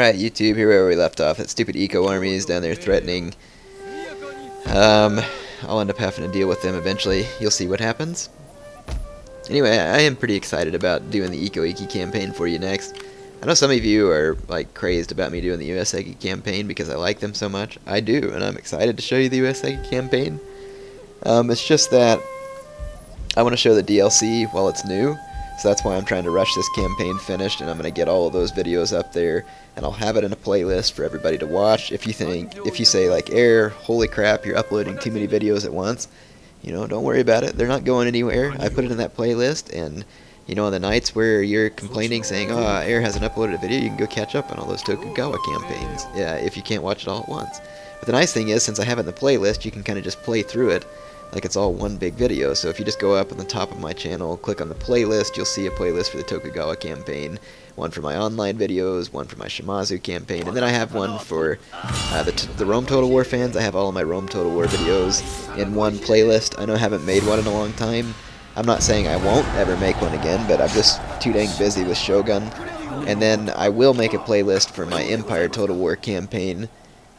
Alright, YouTube, here where we left off. That stupid eco army is down there threatening. I'll end up having to deal with them eventually. You'll see what happens. Anyway, I am pretty excited about doing the Eco-Iki campaign for you next. I know some of you are like crazed about me doing the Uesugi campaign because I like them so much. I do, and I'm excited to show you the Uesugi campaign. It's just that I want to show the DLC while it's new, so that's why I'm trying to rush this campaign finished, and I'm going to get all of those videos up there, and I'll have it in a playlist for everybody to watch. If you say like, Air, holy crap, you're uploading too many videos at once, you know, don't worry about it. They're not going anywhere. I put it in that playlist, and you know, on the nights where you're complaining, saying, oh, Air hasn't uploaded a video, you can go catch up on all those Tokugawa campaigns, yeah, if you can't watch it all at once. But the nice thing is, since I have it in the playlist, you can kind of just play through it like it's all one big video. So if you just go up on the top of my channel, click on the playlist, you'll see a playlist for the Tokugawa campaign, one for my online videos, one for my Shimazu campaign, and then I have one for the Rome Total War fans. I have all of my Rome Total War videos in one playlist. I know I haven't made one in a long time. I'm not saying I won't ever make one again, but I'm just too dang busy with Shogun. And then I will make a playlist for my Empire Total War campaign.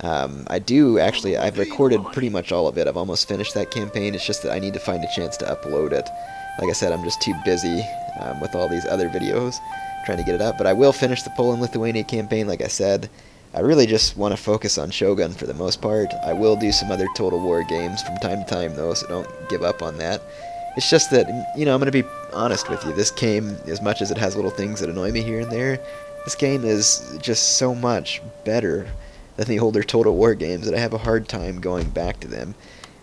I've recorded pretty much all of it. I've almost finished that campaign. It's just that I need to find a chance to upload it. Like I said, I'm just too busy with all these other videos trying to get it up. But I will finish the Poland-Lithuania campaign, like I said. I really just want to focus on Shogun for the most part. I will do some other Total War games from time to time, though, so don't give up on that. It's just that, you know, I'm going to be honest with you. This game, as much as it has little things that annoy me here and there, this game is just so much better than the older Total War games that I have a hard time going back to them.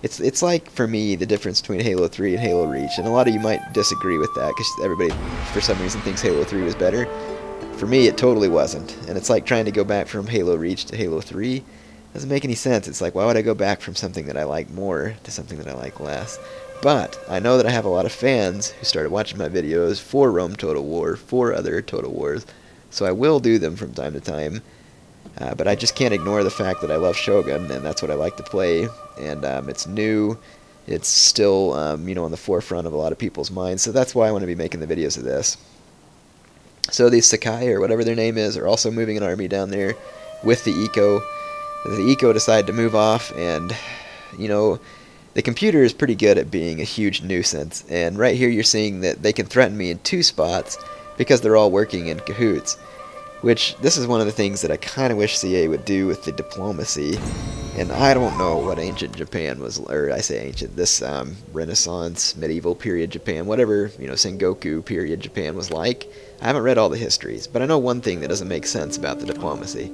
It's like, for me, the difference between Halo 3 and Halo Reach, and a lot of you might disagree with that, because everybody, for some reason, thinks Halo 3 was better. For me, it totally wasn't, and it's like trying to go back from Halo Reach to Halo 3. It doesn't make any sense. It's like, why would I go back from something that I like more to something that I like less? But I know that I have a lot of fans who started watching my videos for Rome Total War, for other Total Wars, so I will do them from time to time. But I just can't ignore the fact that I love Shogun, and that's what I like to play, and it's new, it's still, you know, on the forefront of a lot of people's minds, so that's why I want to be making the videos of this. So these Sakai, or whatever their name is, are also moving an army down there with the Eco. The Eco decided to move off, and, you know, the computer is pretty good at being a huge nuisance, and right here you're seeing that they can threaten me in 2 spots because they're all working in cahoots. Which, this is one of the things that I kind of wish CA would do with the diplomacy. And I don't know what ancient Japan was, or I say ancient, this Renaissance, medieval period Japan, whatever, you know, Sengoku period Japan was like. I haven't read all the histories, but I know one thing that doesn't make sense about the diplomacy.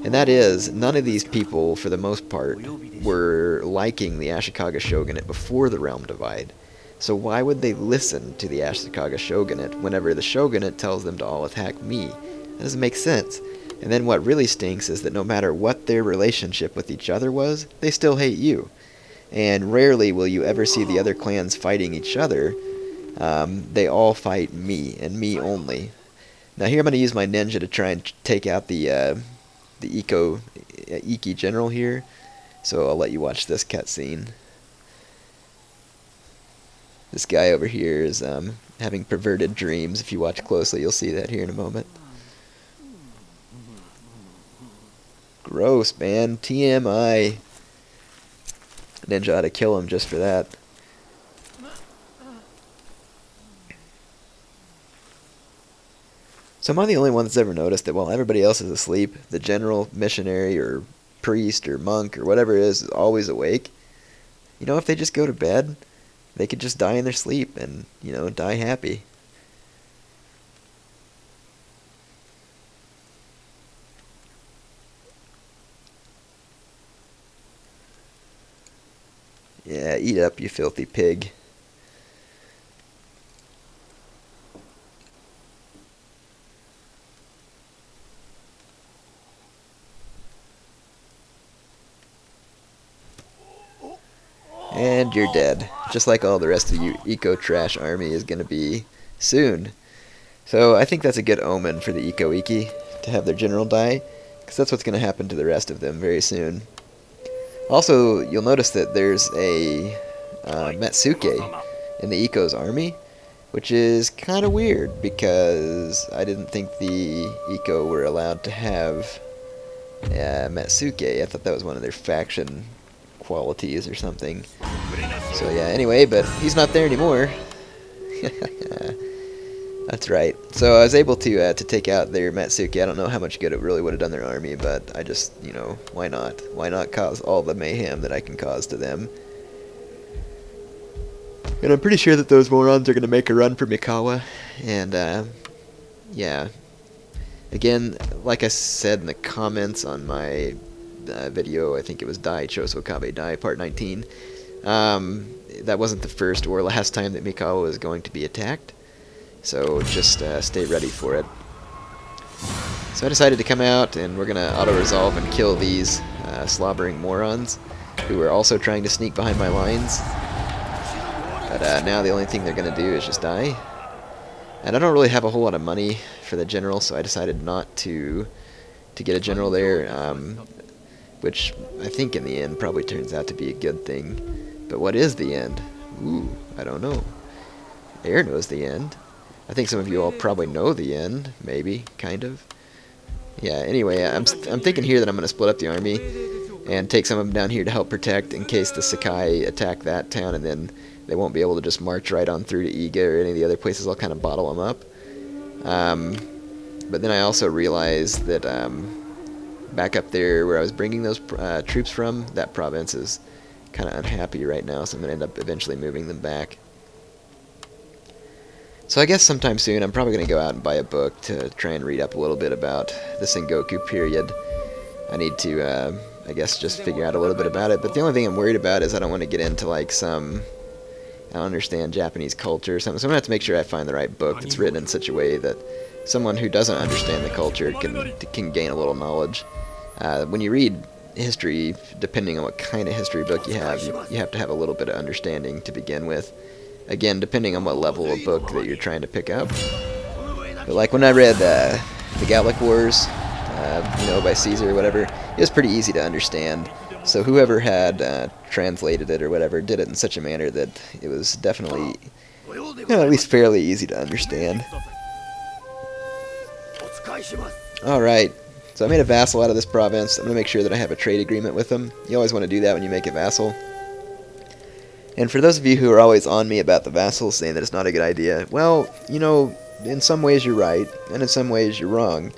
And that is, none of these people, for the most part, were liking the Ashikaga Shogunate before the realm divide. So why would they listen to the Ashikaga Shogunate whenever the Shogunate tells them to all attack me? That doesn't make sense. And then what really stinks is that no matter what their relationship with each other was, they still hate you. And rarely will you ever see the other clans fighting each other. They all fight me, and me only. Now here I'm going to use my ninja to try and take out the Iki general here. So I'll let you watch this cutscene. This guy over here is having perverted dreams. If you watch closely, you'll see that here in a moment. Gross, man. TMI. Ninja ought to kill him just for that. So am I the only one that's ever noticed that while everybody else is asleep, the general, missionary, or priest, or monk, or whatever it is always awake? You know, if they just go to bed, they could just die in their sleep and, you know, die happy. Yeah, eat up, you filthy pig. And you're dead. Just like all the rest of the Eco-Trash army is going to be soon. So I think that's a good omen for the Eco-Iki to have their general die, because that's what's going to happen to the rest of them very soon. Also, you'll notice that there's a Metsuke in the Eco's army, which is kind of weird because I didn't think the Eco were allowed to have Matsuke. I thought that was one of their faction qualities or something. So yeah, anyway, but he's not there anymore. That's right. So I was able to take out their Matsuke. I don't know how much good it really would have done their army, but I just, you know, why not? Why not cause all the mayhem that I can cause to them? And I'm pretty sure that those morons are going to make a run for Mikawa. And, yeah. Again, like I said in the comments on my video, I think it was Dai Choso Kabe Dai Part 19, that wasn't the first or last time that Mikawa was going to be attacked. So just stay ready for it. So I decided to come out, and we're going to auto-resolve and kill these slobbering morons who are also trying to sneak behind my lines. But now the only thing they're going to do is just die. And I don't really have a whole lot of money for the general, so I decided not to get a general there, which I think in the end probably turns out to be a good thing. But what is the end? Ooh, I don't know. Air knows the end. I think some of you all probably know the end, maybe, kind of. Yeah, anyway, I'm thinking here that I'm going to split up the army and take some of them down here to help protect in case the Sakai attack that town, and then they won't be able to just march right on through to Iga or any of the other places. I'll kind of bottle them up. But then I also realized that back up there where I was bringing those troops from, that province is kind of unhappy right now, so I'm going to end up eventually moving them back. So I guess sometime soon I'm probably going to go out and buy a book to try and read up a little bit about the Sengoku period. I need to, I guess, just figure out a little bit about it. But the only thing I'm worried about is I don't want to get into, like, some, I don't understand Japanese culture or something. So I'm going to have to make sure I find the right book that's written in such a way that someone who doesn't understand the culture can gain a little knowledge. When you read history, depending on what kind of history book you have to have a little bit of understanding to begin with. Again, depending on what level of book that you're trying to pick up. But like when I read the Gallic Wars, you know, by Caesar or whatever, it was pretty easy to understand. So whoever had translated it or whatever did it in such a manner that it was definitely, you know, at least fairly easy to understand. Alright, so I made a vassal out of this province. I'm going to make sure that I have a trade agreement with them. You always want to do that when you make a vassal. And for those of you who are always on me about the vassals, saying that it's not a good idea, well, you know, in some ways you're right, and in some ways you're wrong.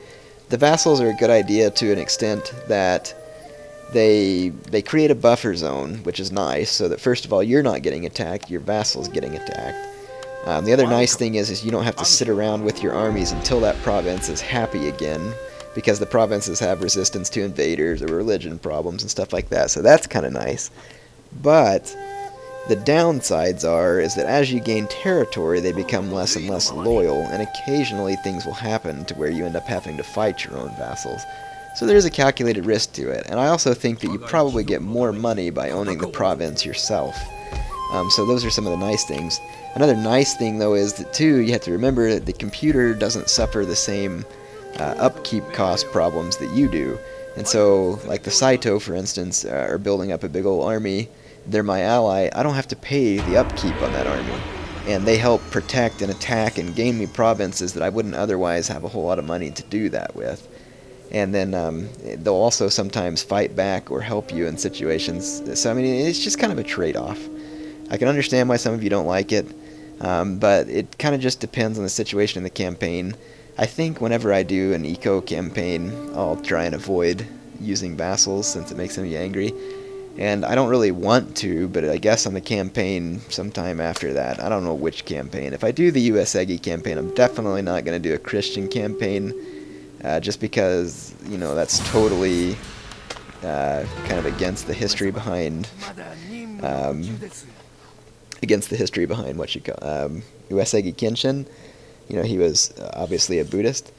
The vassals are a good idea to an extent that they create a buffer zone, which is nice, so that first of all, you're not getting attacked, your vassal's getting attacked. The other nice thing is you don't have to sit around with your armies until that province is happy again, because the provinces have resistance to invaders or religion problems and stuff like that, so that's kind of nice. But the downsides is that as you gain territory, they become less and less loyal, and occasionally things will happen to where you end up having to fight your own vassals. So there's a calculated risk to it, and I also think that you probably get more money by owning the province yourself. So those are some of the nice things. Another nice thing, though, is that, too, you have to remember that the computer doesn't suffer the same upkeep cost problems that you do. And so, like the Saito, for instance, are building up a big old army. They're my ally. I don't have to pay the upkeep on that army. And they help protect and attack and gain me provinces that I wouldn't otherwise have a whole lot of money to do that with. And then they'll also sometimes fight back or help you in situations. So, I mean, it's just kind of a trade-off. I can understand why some of you don't like it, but it kind of just depends on the situation in the campaign. I think whenever I do an eco campaign, I'll try and avoid using vassals since it makes them angry. And I don't really want to, but I guess on the campaign sometime after that. I don't know which campaign. If I do the Uesugi campaign, I'm definitely not going to do a Christian campaign, just because, you know, that's totally kind of against the history behind what you call Uesugi Kenshin. You know, he was obviously a Buddhist.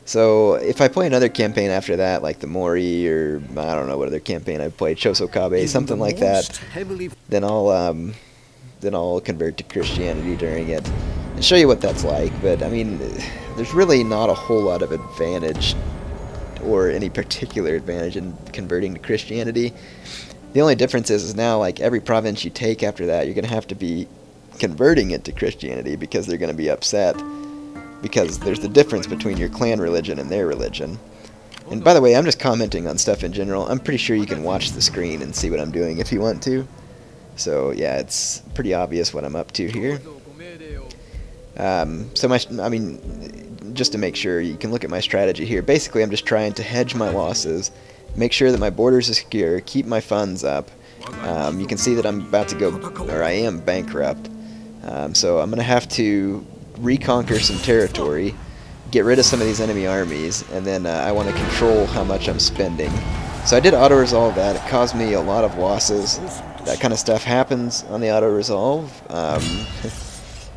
So if I play another campaign after that, like the Mori, or I don't know what other campaign I've played, Chosokabe, something like that, then I'll convert to Christianity during it and show you what that's like. But I mean, there's really not a whole lot of advantage, or any particular advantage, in converting to Christianity. The only difference is now, like, every province you take after that, you're going to have to be converting it to Christianity because they're going to be upset. Because there's the difference between your clan religion and their religion. And by the way, I'm just commenting on stuff in general. I'm pretty sure you can watch the screen and see what I'm doing if you want to. So yeah, it's pretty obvious what I'm up to here. Just to make sure, you can look at my strategy here. Basically, I'm just trying to hedge my losses, make sure that my borders are secure, keep my funds up. You can see that I'm about to go, or I am bankrupt. So I'm going to have to reconquer some territory, get rid of some of these enemy armies, and then I want to control how much I'm spending. So I did auto-resolve that. It caused me a lot of losses. That kind of stuff happens on the auto-resolve.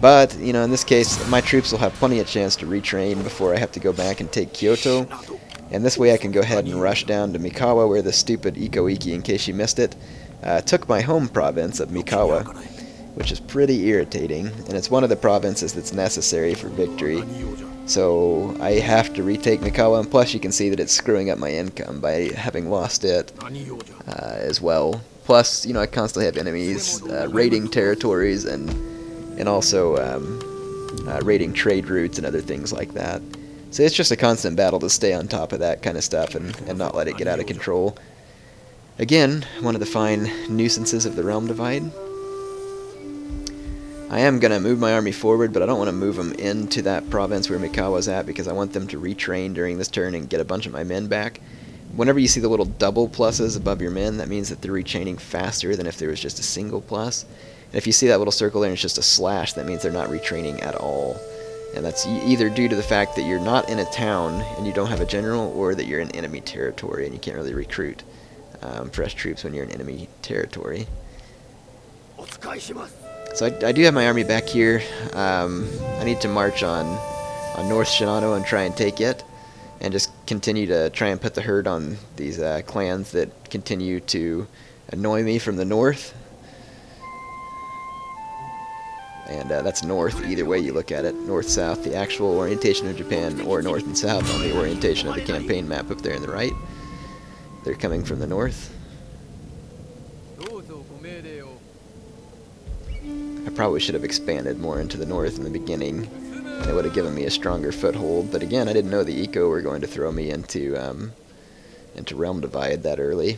But, you know, in this case, my troops will have plenty of chance to retrain before I have to go back and take Kyoto. And this way I can go ahead and rush down to Mikawa, where the stupid Iko-Iki, in case you missed it, took my home province of Mikawa, which is pretty irritating. And it's one of the provinces that's necessary for victory. So I have to retake Mikawa, and plus you can see that it's screwing up my income by having lost it as well. Plus, you know, I constantly have enemies raiding territories and also raiding trade routes and other things like that. So it's just a constant battle to stay on top of that kind of stuff and not let it get out of control. Again, one of the fine nuisances of the Realm Divide. I am going to move my army forward, but I don't want to move them into that province where Mikawa's at because I want them to retrain during this turn and get a bunch of my men back. Whenever you see the little double pluses above your men, that means that they're retraining faster than if there was just a single plus. And if you see that little circle there and it's just a slash, that means they're not retraining at all. And that's either due to the fact that you're not in a town and you don't have a general, or that you're in enemy territory and you can't really recruit fresh troops when you're in enemy territory. So I do have my army back here. I need to march on North Shinano and try and take it, and just continue to try and put the hurt on these clans that continue to annoy me from the north. And that's north, either way you look at it. North-south, the actual orientation of Japan, or north and south on the orientation of the campaign map up there on the right. They're coming from the north. I probably should have expanded more into the north in the beginning. It would have given me a stronger foothold. But again, I didn't know the Eco were going to throw me into Realm Divide that early.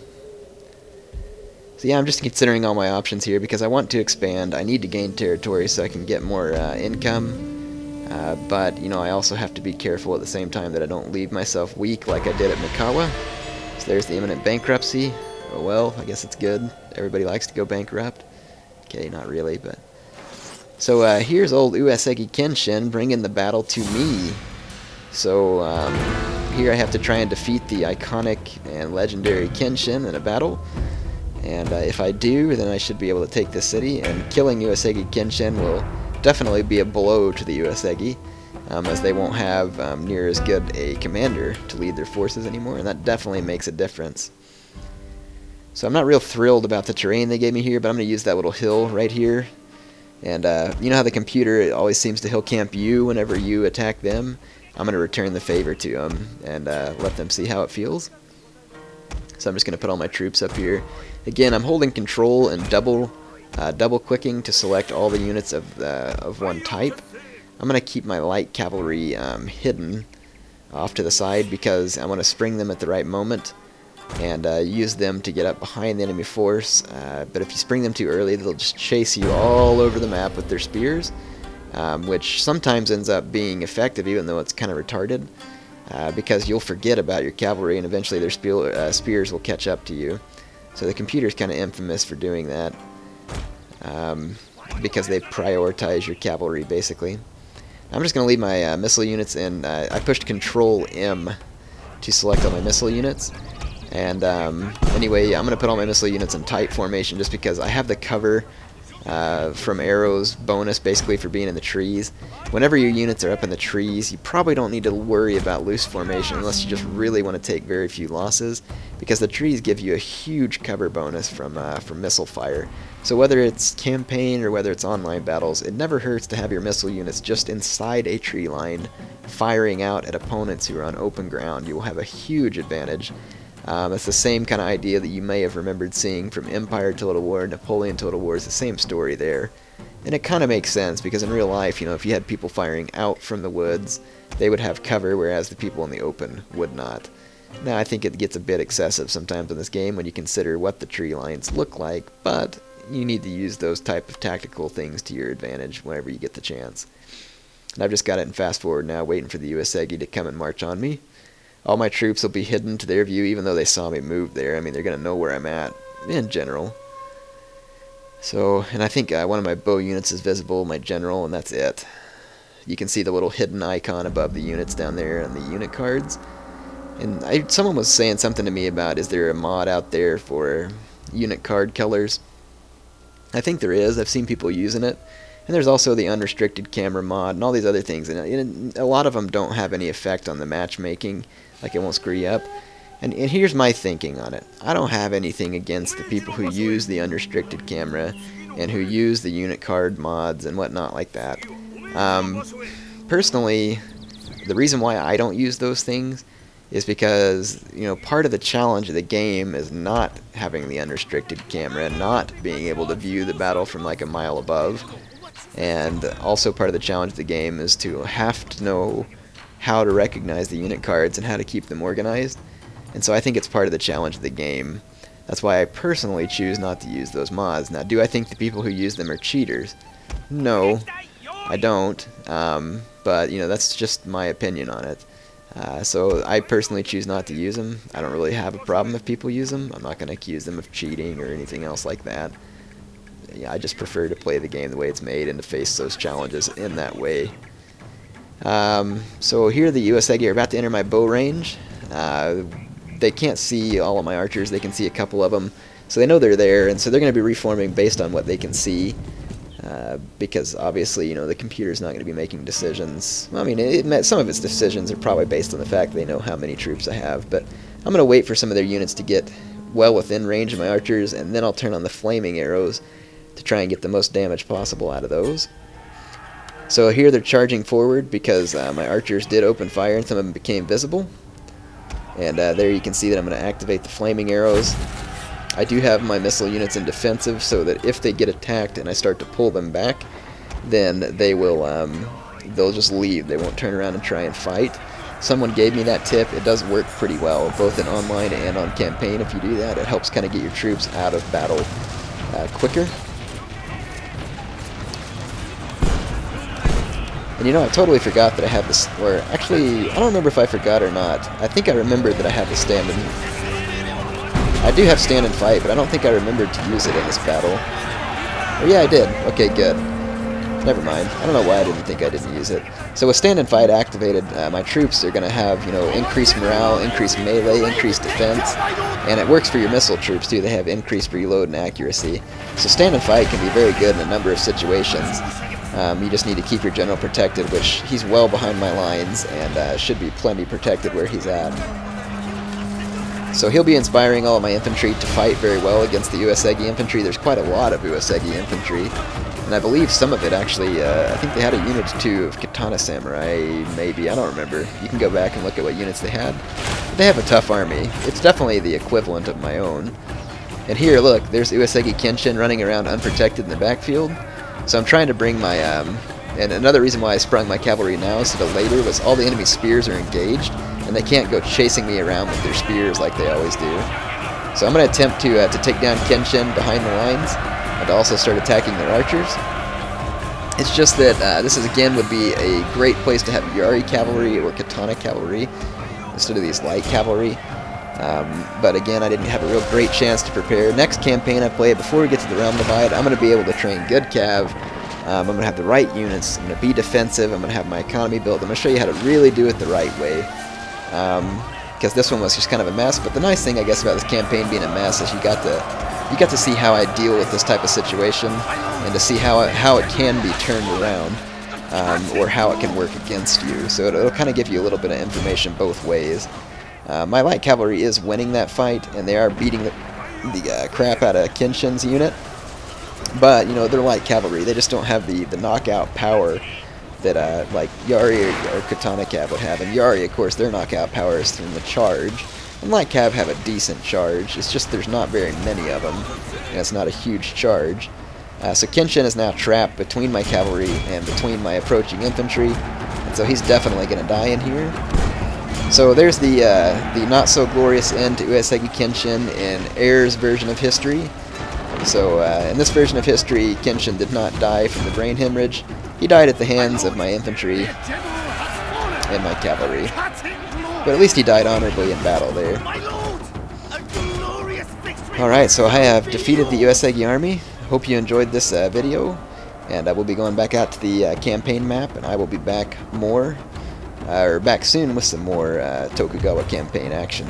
So yeah, I'm just considering all my options here because I want to expand. I need to gain territory so I can get more income. But, you know, I also have to be careful at the same time that I don't leave myself weak like I did at Mikawa. So there's the imminent bankruptcy. Oh well, I guess it's good. Everybody likes to go bankrupt. Okay, not really, but... So here's old Uesugi Kenshin bringing the battle to me. So here I have to try and defeat the iconic and legendary Kenshin in a battle. And if I do, then I should be able to take this city, and killing Uesugi Kenshin will definitely be a blow to the Uesugi, as they won't have near as good a commander to lead their forces anymore, and that definitely makes a difference. So I'm not real thrilled about the terrain they gave me here, but I'm going to use that little hill right here. And you know how the computer always seems to hill camp you whenever you attack them? I'm going to return the favor to them and let them see how it feels. So I'm just going to put all my troops up here. Again, I'm holding control and double clicking to select all the units of one type. I'm going to keep my light cavalry hidden off to the side because I want to spring them at the right moment and use them to get up behind the enemy force. But if you spring them too early, they'll just chase you all over the map with their spears, which sometimes ends up being effective even though it's kind of retarded, because you'll forget about your cavalry and eventually their spears will catch up to you. So the computer's kind of infamous for doing that, because they prioritize your cavalry basically. I'm just going to leave my missile units in. I pushed Control M to select all my missile units. And anyway, I'm going to put all my missile units in tight formation just because I have the cover from arrows bonus basically for being in the trees. Whenever your units are up in the trees, you probably don't need to worry about loose formation unless you just really want to take very few losses, because the trees give you a huge cover bonus from missile fire. So whether it's campaign or whether it's online battles, it never hurts to have your missile units just inside a tree line firing out at opponents who are on open ground. You will have a huge advantage. It's the same kind of idea that you may have remembered seeing from Empire Total War, Napoleon Total War. Is the same story there. And it kind of makes sense, because in real life, you know, if you had people firing out from the woods, they would have cover, whereas the people in the open would not. Now I think it gets a bit excessive sometimes in this game when you consider what the tree lines look like, but you need to use those type of tactical things to your advantage whenever you get the chance. And I've just got it in fast forward now, waiting for the Uesugi to come and march on me. All my troops will be hidden to their view even though they saw me move there. I mean, they're going to know where I'm at in general. So, and I think one of my bow units is visible, my general, and that's it. You can see the little hidden icon above the units down there on the unit cards. And someone was saying something to me about, is there a mod out there for unit card colors? I think there is. I've seen people using it. And there's also the unrestricted camera mod and all these other things. And a lot of them don't have any effect on the matchmaking, like it won't screw you up. And here's my thinking on it. I don't have anything against the people who use the unrestricted camera and who use the unit card mods and whatnot like that. Personally, the reason why I don't use those things is because, you know, part of the challenge of the game is not having the unrestricted camera, not being able to view the battle from like a mile above. And also part of the challenge of the game is to have to know how to recognize the unit cards and how to keep them organized. And so I think it's part of the challenge of the game. That's why I personally choose not to use those mods. Now, do I think the people who use them are cheaters? No, I don't. But, you know, that's just my opinion on it. So I personally choose not to use them. I don't really have a problem if people use them. I'm not going to accuse them of cheating or anything else like that. Yeah, I just prefer to play the game the way it's made and to face those challenges in that way. So here the Uesugi are about to enter my bow range. They can't see all of my archers. They can see a couple of them. So they know they're there, and so they're going to be reforming based on what they can see. Because obviously, you know, the computer's not going to be making decisions. I mean, some of its decisions are probably based on the fact they know how many troops I have, but I'm going to wait for some of their units to get well within range of my archers, and then I'll turn on the flaming arrows to try and get the most damage possible out of those. So here they're charging forward because my archers did open fire and some of them became visible. And there you can see that I'm going to activate the flaming arrows. I do have my missile units in defensive so that if they get attacked and I start to pull them back, then they will they'll just leave. They won't turn around and try and fight. Someone gave me that tip. It does work pretty well, both in online and on campaign. If you do that, it helps kind of get your troops out of battle quicker. And you know, I totally forgot that I had this, or actually, I don't remember if I forgot or not. I think I remembered that I had the stand and I do have stand and fight, but I don't think I remembered to use it in this battle. Oh yeah, I did. Okay, good. Never mind. I don't know why I didn't think I didn't use it. So with stand and fight activated, my troops are going to have, you know, increased morale, increased melee, increased defense, and it works for your missile troops too. They have increased reload and accuracy. So stand and fight can be very good in a number of situations. You just need to keep your general protected, which he's well behind my lines and should be plenty protected where he's at. So he'll be inspiring all of my infantry to fight very well against the Uesugi infantry. There's quite a lot of Uesugi infantry, and I believe some of it actually, I think they had a unit or two of Katana Samurai, maybe, I don't remember. You can go back and look at what units they had. But they have a tough army. It's definitely the equivalent of my own. And here, look, there's Uesugi Kenshin running around unprotected in the backfield. So I'm trying to bring my, and another reason why I sprung my cavalry now instead of later was all the enemy spears are engaged, and they can't go chasing me around with their spears like they always do. So I'm going to attempt to take down Kenshin behind the lines, and to also start attacking their archers. It's just that this is, again, would be a great place to have Yari cavalry or Katana cavalry instead of these light cavalry. But again, I didn't have a real great chance to prepare. Next campaign I play, before we get to the Realm Divide, I'm going to be able to train good cav. I'm going to have the right units. I'm going to be defensive. I'm going to have my economy built. I'm going to show you how to really do it the right way. Because this one was just kind of a mess. But the nice thing, I guess, about this campaign being a mess is you got to see how I deal with this type of situation and to see how it can be turned around, or how it can work against you. So it'll kind of give you a little bit of information both ways. My light cavalry is winning that fight, and they are beating the crap out of Kenshin's unit. But, you know, they're light cavalry. They just don't have the knockout power that like Yari or Katana Cav would have. And Yari, of course, their knockout power is from the charge. And light cav have a decent charge. It's just there's not very many of them, and it's not a huge charge. So Kenshin is now trapped between my cavalry and between my approaching infantry. And so he's definitely going to die in here. So there's the not so glorious end to Uesugi Kenshin in Air's version of history. So in this version of history, Kenshin did not die from the brain hemorrhage. He died at the hands of my infantry and my cavalry. But at least he died honorably in battle there. Alright, so I have defeated the Uesugi army. Hope you enjoyed this video. And I will be going back out to the campaign map, and I will be back back soon with some more Tokugawa campaign action.